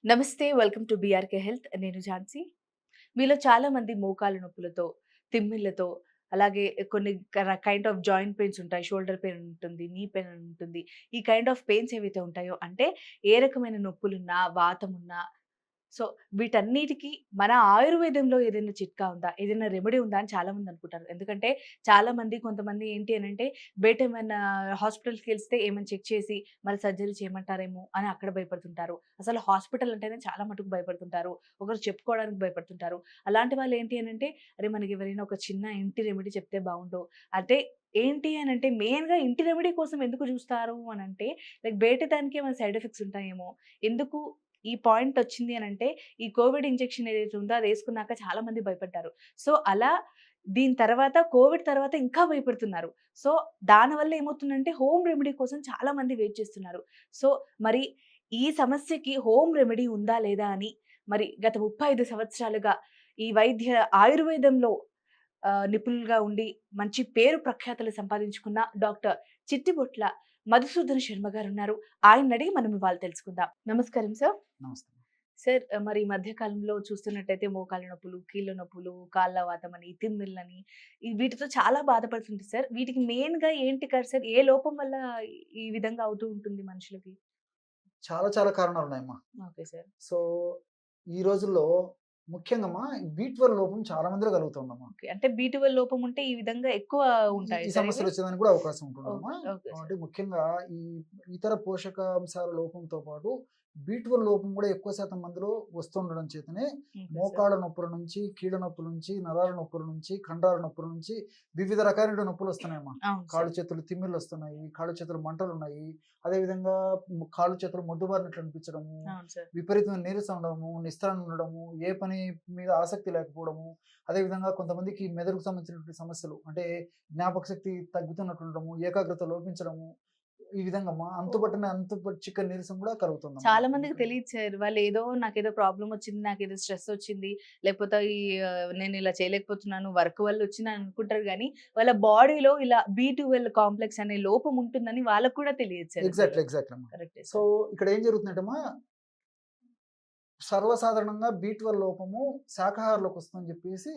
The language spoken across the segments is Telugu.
నమస్తే. Welcome to BRK health. నేను ఝాన్సీ. మీలో చాలామంది మోకాలు నొప్పులతో, తిమ్మిళ్ళతో, అలాగే కొన్ని కైండ్ ఆఫ్ జాయింట్ పెయిన్స్ ఉంటాయి. షోల్డర్ పెయిన్ ఉంటుంది, నీ పెయిన్ ఉంటుంది. ఈ కైండ్ ఆఫ్ పెయిన్స్ ఏవైతే ఉంటాయో అంటే ఏ రకమైన నొప్పులున్నా, వాతం ఉన్నా సో, వీటన్నిటికి మన ఆయుర్వేదంలో ఏదైనా చిట్కా ఉందా? ఏదైనా రెమెడీ ఉందా? అని చాలామంది అనుకుంటారు. ఎందుకంటే చాలామంది కొంతమంది ఏంటి అనంటే బయటేమన్నా హాస్పిటల్స్‌కెళ్తే ఏమైనా చెక్ చేసి మరి సర్జరీ చేయమంటారేమో అని అక్కడ భయపడుతుంటారు. అసలు హాస్పిటల్ అంటేనే చాలా మటుకు భయపడుతుంటారు. ఒకరు చెప్పుకోవడానికి భయపడుతుంటారు. అలాంటి వాళ్ళు ఏంటి అనంటే అరే! మనకి ఎవరైనా ఒక చిన్న ఇంటి రెమెడీ చెప్తే బావుండు. అంటే ఏంటి అనంటే మెయిన్‌గా ఇంటి రెమెడీ కోసం ఎందుకు చూస్తారు అనంటే లైక్ బయట దానికి ఏమైనా సైడ్ ఎఫెక్ట్స్ ఉంటాయేమో! ఎందుకు ఈ పాయింట్ వచ్చింది అనంటే, ఈ కోవిడ్ ఇంజెక్షన్ ఏదైతే ఉందో అదేసుకున్నాక చాలా మంది భయపడ్డారు. సో, అలా దీని తర్వాత కోవిడ్ తర్వాత ఇంకా భయపడుతున్నారు. సో, దానివల్ల ఏమవుతుందంటే హోమ్ రెమెడీ కోసం చాలా మంది వెయిట్ చేస్తున్నారు. సో, మరి ఈ సమస్యకి హోమ్ రెమెడీ ఉందా? లేదా? అని మరి గత 35 సంవత్సరాలుగా ఈ ఆయుర్వేదంలో నిపుణులుగా ఉండి మంచి పేరు ప్రఖ్యాతలు సంపాదించుకున్న డాక్టర్ చిట్టిబొట్ల మధుసూదన్ శర్మ గారున్నారు. ఆయన్నడిగి మనం ఇవాళ తెలుసుకుందాం. నమస్కారం సార్. నమస్తే. సార్ మరి ఈ మధ్య కాలంలో చూస్తున్నట్టయితే మోకాళ్ళ నొప్పులు, కీళ్ళ నొప్పులు, కాళ్ళ వాతమని, తిమ్మిర్లని వీటితో చాలా బాధపడుతుంది సార్. వీటికి మెయిన్‌గా ఏంటి సార్? ఏ లోపం వల్ల ఈ విధంగా అవుతూ ఉంటుంది మనుషులకి? చాలా చాలా కారణాలున్నాయమ్మా. Okay sir. సో, ఈ రోజుల్లో ముఖ్యంగమ్మా బీ12 లోపం చాలా మందిలో కలుగుతుందమ్మా. ఓకే. అంటే బి12 లోపం ఉంటే ఈ విధంగా ఎక్కువ ఈ ఉంటాయా ఈ సార్ ఇవి? సమస్యలొచ్చేదానికి కూడా అవకాశం ఉంటుందమ్మా. ఓకే. Okay sir. కాబట్టి ముఖ్యంగా ఈ ఇతర పోషకాంశాల లోపంతో పాటు బీ12 లోపం కూడా ఎక్కువ శాతం మందిలో వస్తుండడం చేతనే ఓకే సార్. మోకాళ్ళ నొప్పుల నుంచి, కీళ్ళ నొప్పుల నుంచి, నరాల నొప్పుల నుంచి, కండరాల నొప్పుల నుంచి వివిధ రకాలైన నొప్పులొస్తున్నాయమ్మా. అవును కాళ్ళు, సార్. చేతులు తిమ్మిర్లొస్తున్నాయి, కాళ్ళు, చేతులు మంటలున్నాయి. అదేవిధంగా కాళ్ళు, చేతులు మొద్దుబారినట్లు అనిపించడము, అవును సార్. విపరీతమైన నీరసం ఉండడము, నిస్త్రాణ ఉండడము, ఏ పని మీద ఆసక్తి లేకపోవడము, అదేవిధంగా కొంతమందికి మెదడుకు సంబంధించినటువంటి సమస్యలు అంటే జ్ఞాపకశక్తి తగ్గుతున్నట్టుండడము, ఏకాగ్రత లోపించడము, ఈ విధంగా అంతుబట్టిన చిక్కని నీరసం కూడా కలుగుతుందమ్మా. చాలా మందికి తెలీదు సార్. వాళ్ళేదో నాకేదో ప్రాబ్లమ్ వచ్చింది, నాకేదో స్ట్రెస్ వచ్చింది, లేకపోతే నేనిలా చేయలేకపోతున్నాను, వర్క్ వల్ల వచ్చిందని అనుకుంటారు గానీ, వాళ్ళ బాడీలో ఇలా బి12 కాంప్లెక్స్ అనే లోపం ఉంటుందని వాళ్ళకి కూడా తెలియదు సార్ అసలు. ఎగ్జాక్ట్‌లీ అమ్మా. కరెక్టే సో, సార్. ఇక్కడ ఏం జరుగుతుందంటేమ్మా, సర్వసాధారణంగా బీ12 లోపము శాకాహారులకొస్తుందని చెప్పేసి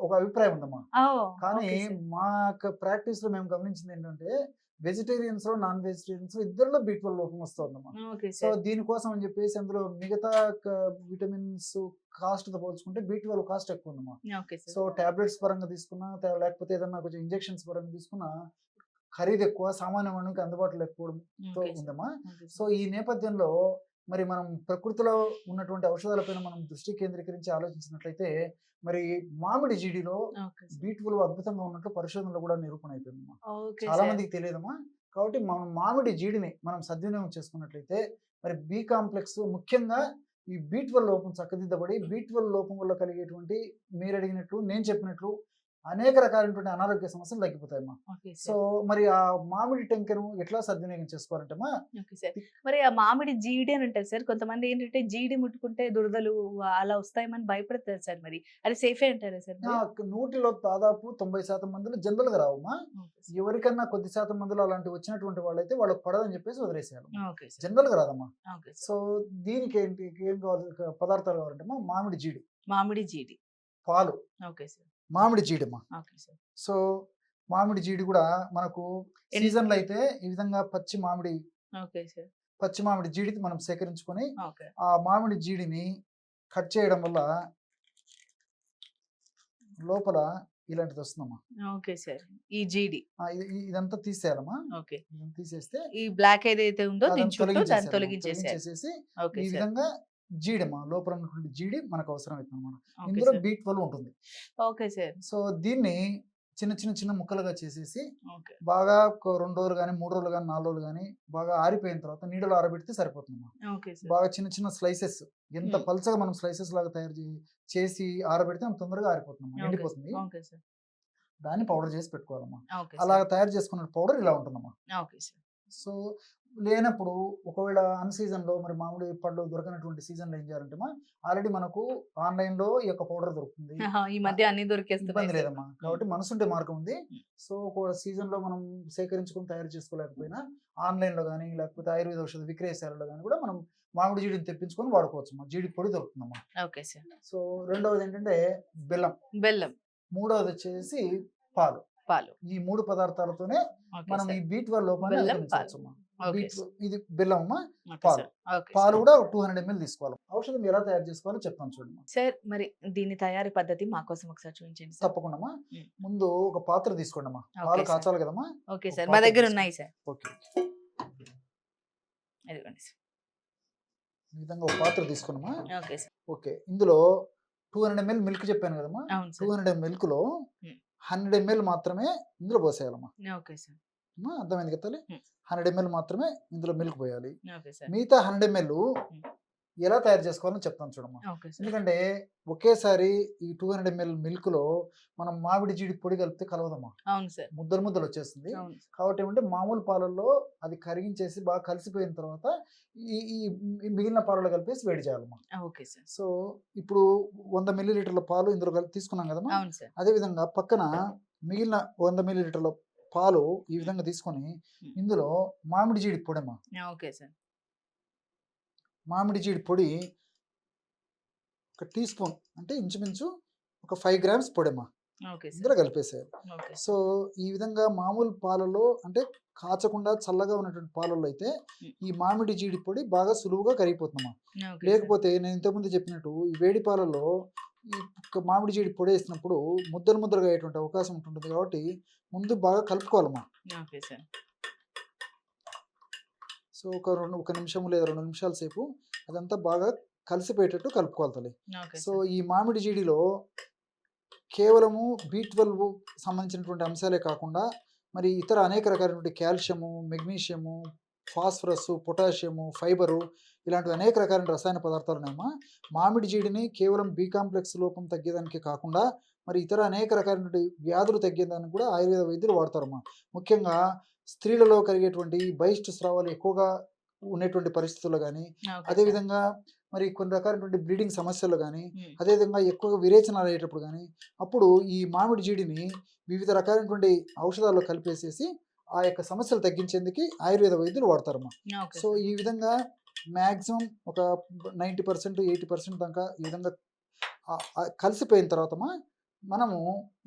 ఒక అభిప్రాయం ఉందమ్మా. ఓహ్! కానీ ఓకే సార్. మా యొక్క ప్రాక్టీస్‌లో మేము గమనించిందేంటంటే, వెజిటేరియన్స్‌లో, నాన్ వెజిటేరియన్స్‌లో ఇద్దరిలో బీ12 లోపం వస్తోందమ్మా. Okay so, sir. దీనికోసం అని చెప్పేసి అందులో మిగతా క విటమిన్స్ కాస్ట్‌తో పోల్చుకుంటే బీ12 కాస్ట్ ఎక్కువుందమ్మా. Okay sir. సో, టాబ్లెట్స్ పరంగా తీసుకున్నా, లేకపోతే ఏదన్నా కొంచెం ఇంజెక్షన్స్ పరంగా తీసుకున్నా ఖరీదెక్కువ, సామాన్య మానవునికి అందుబాటులో లేకపోవడంతో ఓకే సార్. ఉందమ్మా. Okay so, sir. ఈ నేపథ్యంలో మరి మనం ప్రకృతిలో ఉన్నటువంటి ఔషధాలపైన మనం దృష్టి కేంద్రీకరించి ఆలోచించినట్లయితే, మరి మామిడి జీడిలో ఓకే సార్. బీ12 అద్భుతంగా ఉన్నట్లు పరిశోధనలో కూడా నిరూపణ అయిపోయిందమ్మా. ఓకే చాలా సార్. మందికి తెలియదమ్మా. కాబట్టి మనం మామిడి జీడిని మనం సద్వినియోగం చేసుకున్నట్లయితే, మరి బి కాంప్లెక్స్ ముఖ్యంగా ఈ బీ12 లోపం చక్కదిద్దబడి, బీ12 లోపం వల్ల కలిగేటువంటి మీరడిగినట్లు, నేను చెప్పినట్లు అనేక రకాలైనటువంటి అనారోగ్య సమస్యలు తగ్గిపోతాయమ్మా. Okay so, sir. మరి ఆ మామిడి టెంకను ఎట్లా సద్వినియోగం చేసుకోవాలంటేమ్మా, ఓకే సార్. మరి ఆ మామిడి జీడి అని అంటారు సార్. కొంతమంది ఏంటంటే జీడి ముట్టుకుంటే దురదలు అలా వస్తాయేమో అని భయపడతారు సార్ మరి. అది సేఫే అంటారా సార్ మరి? 100లో దాదాపు 90% మందిలో జనరల్‌గా రావమ్మా. Okay sir. ఎవరికన్నా కొద్ది శాతం మందిలో అలాంటివి వచ్చినటువంటి వాళ్ళైతే వాళ్ళకి పడదని చెప్పేసి వదిలేసేయాలమ్మా. Okay sir. జనరల్‌గా రాదమ్మా. Okay sir. సో, దీనికేంటి ఏం కావాలి పదార్థాలు కావాలంటేమ్మా, మామిడి జీడి, మామిడి జీడి. పాలు, ఓకే సార్. మామిడి జీడమ్మా. Okay sir. సో, మామిడి జీడి గూడా మనకు ఎన్ సీజన్‌లో అయితే ఈ విధంగా ఓకే సార్. పచ్చి మామిడి జీడిని మనం సేకరించుకొని, ఓకే. ఆ మామిడి జీడిని కట్ చేయడం వల్ల లోపల ఇలాంటిదొస్తుందమ్మా. Okay sir. ఈ జీడి. ఇదంతా తీసేయాలమ్మా. ఓకే. ఇదంతా తీసేస్తే ఈ బ్లాక్ ఏదైతే ఉందో దీని అదంతా చుట్టూ దాన్ని తొలగించేసేయాలమ్మా. తొలగించేసేయాలి. తొలగించేసేసి ఓకే ఈ సార్. విధంగా జీడమ్మా, లోపల ఉన్నటువంటి జీడి మనకు అవసరమైతుందన్నమాట. ఓకే ఇందులో సార్. బీ12 ఉంటుంది. Okay sir. సో, దీన్ని చిన్న ముక్కలుగా చేసేసి ఓకే. బాగా ఒక 2 రోజులు గాని, 3 రోజులు గాని, 4 రోజులు గాని బాగా ఆరిపోయిన తర్వాత నీడలో ఆరబెడితే సరిపోతుందమ్మా. Okay sir. బాగా చిన్న స్లైసెస్ ఎంత హ్మ్. పల్చగా మనం స్లైసెస్ లాగా తయారు చేసి ఆరబెడితే అంత తొందరగా ఆరిపోతుందమ్మా. Okay sir. ఎండిపోతుంది. Okay sir. దాన్ని పౌడర్ చేసి పెట్టుకోవాలమ్మా. Okay sir. అలాగ తయారు చేసుకున్న పౌడర్ ఇలా ఉంటుందమ్మా. Okay sir. సో, లేనప్పుడు ఒకవేళ అన్ సీజన్‌లో మరి మామిడి పళ్ళు దొరకనటువంటి సీజన్‌లో ఏం చేయాలంటే ఆల్రెడీ మనకు ఆన్‌లైన్‌లో ఈ యొక్క పౌడర్ దొరుకుతుంది. ఆహా! ఈ ఆహ్, మధ్య అన్నీ దొరికేస్తున్నాయి ఇబ్బంది సార్. లేదమ్మా. హ్మ్. కాబట్టి మనసుంటే మార్గం ఉంది. హ్మ్. సో, ఒక సీజన్‌లో మనం సేకరించుకొని తయారు చేసుకోలేకపోయినా ఆన్‌లైన్‌లో గానీ, లేకపోతే ఆయుర్వేద ఔషధ విక్రయశాలలో గానీ కూడా మనం మామిడి జీడిని తెప్పించుకొని వాడుకోవచ్చమ్మా. జీడి పొడి దొరుకుతుందమ్మా. Okay sir. సో, రెండవదేంటంటే బెల్లం. బెల్లం, మూడవదొచ్చేసి పాలు. పాలు. ఈ 3 పదార్థాలతోనే ఓకే మనం ఈ సార్. బి12 లోపాన్ని బెల్లం, పాలు. అధిగమించవచ్చమ్మా. Okay sir. ఇది బెల్లం అమ్మా, ఓకే పాలు. సార్. ఓకే పాలు సార్. కూడా 200 ఎంఎల్ తీసుకోవాలి. ఔషధం ఎలా తయారు చేసుకోవాలో చెప్తాను చూడమ్మా. సార్ మరి దీని తయారీ పద్ధతి మా కోసం ఒకసారి చూపించండి సార్. తప్పకుండామ్మా. హ్మ్. ముందు ఒక పాత్ర తీసుకోండమ్మా. ఓకే పాలు సార్. కాచాలి కదమ్మా! ఓకే ఒక సార్. మా పాత్ర దగ్గర తీసుకో. ఉన్నాయి సార్. ఓకే. ఇదిగోండి సార్. ఈ విధంగా ఒక పాత్ర తీసుకోండమ్మా. Okay sir. ఓకే. ఇందులో 200 ఎంఎల్ మిల్క్ చెప్పాను కదమ్మా! అవును సార్. 200 మిల్క్‌లో హ్మ్. 100 ఎంఎల్ మాత్రమే ఇందులో పోసేయాలమ్మా. Okay sir. అర్థమైంది కదా తల్లి? హ్మ్. 100 ఎంఎల్ మాత్రమే ఇందులో మిల్క్ పోయాలి. Okay sir. మిగతా 100 ఎంఎల్ హ్మ్. ఎలా తయారు చేసుకోవాలో చెప్తాను చూడమ్మా. Okay sir. ఎందుకంటే ఒకేసారి ఈ 200 ఎంఎల్ మిల్క్‌లో మనం మామిడి జీడి పొడి కలిపితే కలవదమ్మా. అవును సార్. ముద్దలు ముద్దలు వచ్చేస్తుంది. అవును. కాబట్టి ఏమంటే మామూలు పాలల్లో అది కరిగించేసి బాగా కలిసిపోయిన తర్వాత ఈ ఈ మిగిలిన పాలలో కలిపేసి వేడి చేయాలమ్మా. Okay sir. సో, ఇప్పుడు 100 మిల్లీలీటర్ల పాలు ఇందులో తీసుకున్నాం కదమ్మా! అవును సార్. అదే విధంగా పక్కన మిగిలిన 100 మిల్లీలీటర్ల పాలు ఈ విధంగా తీసుకొని హ్మ్. ఇందులో మామిడి జీడి పొడమ్మా. Okay sir. మామిడి జీడి పొడి ఒక టీ స్పూన్ అంటే ఇంచుమించు ఒక 5 గ్రామ్స్ పొడమ్మా. ఓకే ఇందులో సార్. కలిపేసేయాలి. Okay so, sir. ఈ విధంగా మామూలు పాలలో అంటే కాచకుండా చల్లగా ఉన్నటువంటి పాలల్లో అయితే హ్మ్. ఈ మామిడి జీడి పొడి బాగా సులువుగా కరిగిపోతుందమ్మా. Okay sir. లేకపోతే నేను ఇంతకుముందు చెప్పినట్టు ఈ వేడి పాలల్లో ఈ మామిడి జీడి పొడేసినప్పుడు ముద్దలు ముద్దలుగా అయ్యేటువంటి అవకాశం ఉంటుంటుంది కాబట్టి ముందు బాగా కలుపుకోవాలమ్మా. Okay sir. సో, ఒక నిమిషం లేదా 2 నిమిషాల సేపు అదంతా బాగా కలిసిపోయేటట్టు కలుపుకోవాలి తల్లి. Okay so, sir. ఈ మామిడి జీడిలో కేవలము బి12 సంబంధించినటువంటి అంశాలే కాకుండా మరి ఇతర అనేక రకాలైనటువంటి calcium, magnesium, phosphorus, potassium, fibre ఇలాంటివి అనేక రకాలైన రసాయన పదార్థాలున్నాయమ్మా. మామిడి జీడిని కేవలం బి కాంప్లెక్స్ లోపం తగ్గేదానికే కాకుండా మరి ఇతర అనేక రకాలైనటువంటి వ్యాధులు తగ్గేదానికి కూడా ఆయుర్వేద వైద్యులు వాడతారమ్మా. ముఖ్యంగా స్త్రీలలో కలిగేటువంటి బహిష్టు స్రావాలు ఎక్కువగా ఉండేటువంటి పరిస్థితుల్లో గానీ, ఓకే సార్. అదేవిధంగా మరి కొన్ని రకాలైనటువంటి బ్లీడింగ్ సమస్యల్లో గానీ, హ్మ్. అదేవిధంగా ఎక్కువగా విరేచనాలు అయ్యేటప్పుడు గానీ, అప్పుడు ఈ మామిడి జీడిని వివిధ రకాలైనటువంటి ఔషధాల్లో కలిపేసేసి ఆ యొక్క సమస్యలు తగ్గించేందుకు ఆయుర్వేద వైద్యులు వాడతారమ్మా. Okay so, sir. ఈ విధంగా మాక్సిమం ఒక 90%, 80% దాకా ఈ విధంగా కలిసిపోయిన తర్వాతమ్మా మనము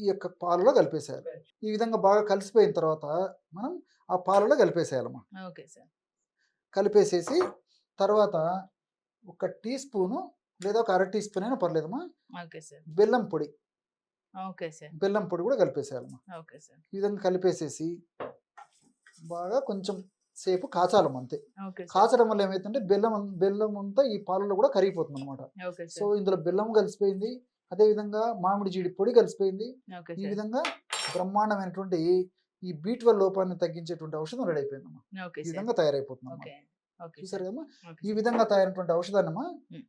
ఈ యొక్క పాలలో కలిపేసేయాలి. ఈ విధంగా బాగా కలిసిపోయిన తర్వాత మనం ఆ పాలలో కలిపేసేయాలమ్మా. Okay sir. కలిపేసేసి తర్వాత ఒక టీ స్పూను లేదా ఒక అర టీ స్పూన్ అయినా పర్లేదమ్మా ఓకే సార్. బెల్లం పొడి. Okay sir. బెల్లం పొడి కూడా కలిపేసేయాలమ్మా. Okay sir. ఈ విధంగా కలిపేసేసి బాగా కొంచెం సేపు కాచాలమ్మా అంతే. Okay sir. కాచడం వల్ల ఏమైతుందంటే బెల్లం అంతా ఈ పాలలో కూడా కరిగిపోతుందన్నమాట. Okay so, sir. ఇందులో బెల్లం కలిసిపోయింది. అదే విధంగా మామిడి జీడి పొడి కలిసిపోయింది. ఓకే ఈ సార్. విధంగా బ్రహ్మాండమైనటువంటి ఈ బి12 లోపాన్ని తగ్గించేటువంటి ఔషధం రెడీ అయిపోయిందమ్మా. ఓకే ఈ సార్. విధంగా తయారైపోతుందమ్మా. ఓకే. ఓకే చూసారు సార్. కదమ్మా! ఓకే ఈ సార్. విధంగా తయారైనటువంటి ఔషధాన్నమ్మా హ్మ్.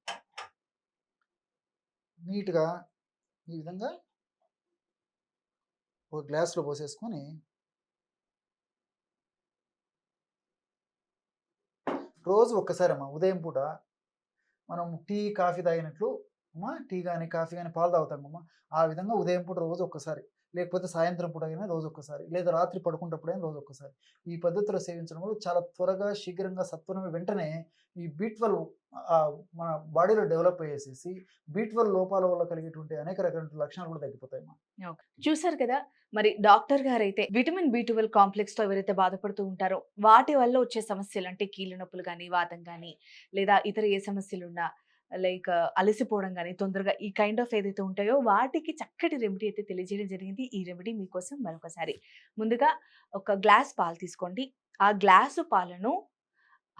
నీట్‌గా ఈ విధంగా ఒక గ్లాస్‌లో పోసేసుకొని రోజు ఒక్కసారమ్మా ఉదయం పూట మనం టీ, కాఫీ తాగినట్లు టీ గాని, కాఫీ గాని పాలు తాగుతామమ్మా. ఆ విధంగా ఉదయం పూట రోజు ఒక్కసారి, లేకపోతే సాయంత్రం పూట అయినా రోజు ఒక్కసారి, లేదా రాత్రి పడుకునేటప్పుడైనా రోజు ఒక్కసారి. ఈ పద్ధతిలో సేవించడం వల్ల చాలా త్వరగా, శీఘ్రంగా, సత్వరమే వెంటనే ఈ బి12 మన బాడీలో డెవలప్ అయ్యేసేసి బి12 లోపాల వల్ల కలిగేటువంటి అనేక రకాలైన లక్షణాలు కూడా తగ్గిపోతాయమ్మా. ఓకే. చూసారు కదా! మరి డాక్టర్ గారైతే విటమిన్ బి12 కాంప్లెక్స్‌తో ఎవరైతే బాధపడుతూ ఉంటారో, వాటి వల్ల వచ్చే సమస్యలు అంటే కీళ్ళ నొప్పులు గాని, వాతం గాని, లేదా ఇతర ఏ సమస్యలున్నా లైక్ అలసిపోవడం గాని, తొందరగా ఈ కైండ్ ఆఫ్ ఏదైతే ఉంటాయో వాటికి చక్కటి రెమెడీ అయితే తెలియజేయడం జరిగింది. ఈ రెమెడీ మీకోసం మరొకసారి. ముందుగా ఒక గ్లాస్ పాలు తీసుకోండి. ఆ గ్లాసు పాలను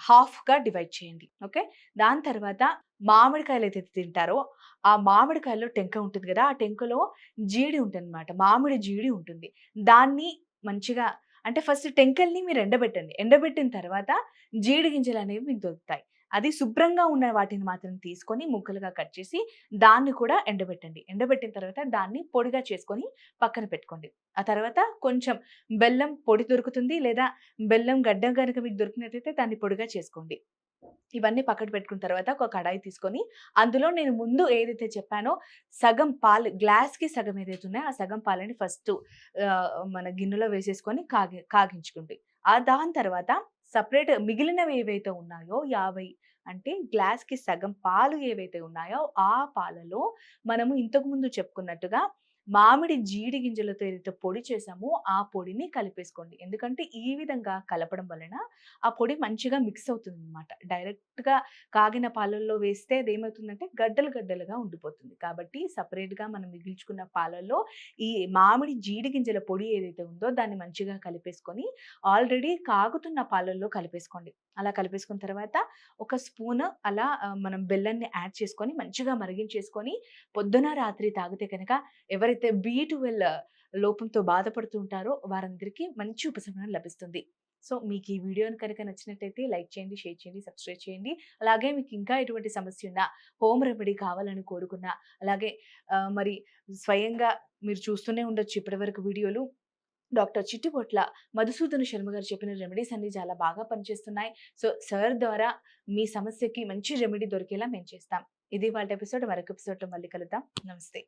హాఫ్‌గా డివైడ్ చేయండి. ఓకే. దాని తర్వాత మామిడికాయలైతే తింటారో, ఆ మామిడికాయలో టెంక ఉంటుంది గదా! ఆ టెంకలో జీడి ఉంటుందన్నమాట. మామిడి జీడి ఉంటుంది. దాన్ని మంచిగా అంటే ఫస్ట్ టెంకల్ని మీరు ఎండబెట్టండి. ఎండబెట్టిన తర్వాత జీడి గింజలనేవి మీకు దొరుకుతాయి. అది శుభ్రంగా ఉన్న వాటిని మాత్రం తీసుకొని ముక్కలుగా కట్ చేసి దాన్ని కూడా ఎండబెట్టండి. ఎండబెట్టిన తర్వాత దాన్ని పొడిగా చేసుకొని పక్కన పెట్టుకోండి. ఆ తర్వాత కొంచెం బెల్లం పొడి దొరుకుతుంది. లేదా బెల్లం గడ్డ గనుక మీకు దొరికినట్టయితే దాన్ని పొడిగా చేసుకోండి. ఇవన్నీ పక్కన పెట్టుకున్న తర్వాత ఒక కడాయి తీసుకొని, అందులో నేను ముందు ఏదైతే చెప్పానో సగం పాలు గ్లాస్‌కి సగం ఏదైతే ఉన్నాయో ఆ సగం పాలని ఫస్టు మన గిన్నెలో వేసేసుకొని కాగించుకోండి. దాని తర్వాత సెపరేట్ మిగిలినవి ఏవైతే ఉన్నాయో 50 అంటే గ్లాస్‌కి సగం పాలు ఏవైతే ఉన్నాయో ఆ పాలలో మనము ఇంతకుముందు చెప్పుకున్నట్టుగా మామిడి జీడి గింజలతో ఏదైతే పొడి చేసామో ఆ పొడిని కలిపేసుకోండి. ఎందుకంటే ఈ విధంగా కలపడం వలన ఆ పొడి మంచిగా మిక్స్ అవుతుందనమాట. డైరెక్ట్‌గా కాగిన పాలల్లో వేస్తే అదేమవుతుందంటే గడ్డలు గడ్డలుగా ఉండిపోతుంది. కాబట్టి సెపరేట్‌గా మనం మిగిల్చుకున్న పాలల్లో ఈ మామిడి జీడి గింజల పొడి ఏదైతే ఉందో దాన్ని మంచిగా కలిపేసుకొని ఆల్రెడీ కాగుతున్న పాలల్లో కలిపేసుకోండి. అలా కలిపేసుకున్న తర్వాత ఒక స్పూను అలా మనం బెల్లాన్ని యాడ్ చేసుకొని మంచిగా మరిగించేసుకొని పొద్దున, రాత్రి తాగితే గనక ఎవరైతే బి12 లోపంతో బాధపడుతూ ఉంటారో వారందరికీ మంచి ఉపశమనం లభిస్తుంది. సో, మీకు ఈ వీడియోని కనుక నచ్చినట్టయితే లైక్ చేయండి, షేర్ చేయండి, సబ్స్క్రైబ్ చేయండి. అలాగే మీకు ఇంకా ఎటువంటి సమస్య ఉన్నా, హోమ్ రెమెడీ కావాలని కోరుకున్నా, అలాగే మరి స్వయంగా మీరు చూస్తూనే ఉండొచ్చు ఇప్పటివరకు వీడియోలు. డాక్టర్ చిట్టిపొట్ల మధుసూదన శర్మ గారు చెప్పిన రెమెడీస్ అన్నీ చాలా బాగా పనిచేస్తున్నాయి. సో, సార్ ద్వారా మీ సమస్యకి మంచి రెమెడీ దొరికేలా మేము చేస్తాం. ఇది ఇవాల్టి ఎపిసోడ్. మరొక ఎపిసోడ్‌లో మళ్ళీ కలుద్దాం. నమస్తే.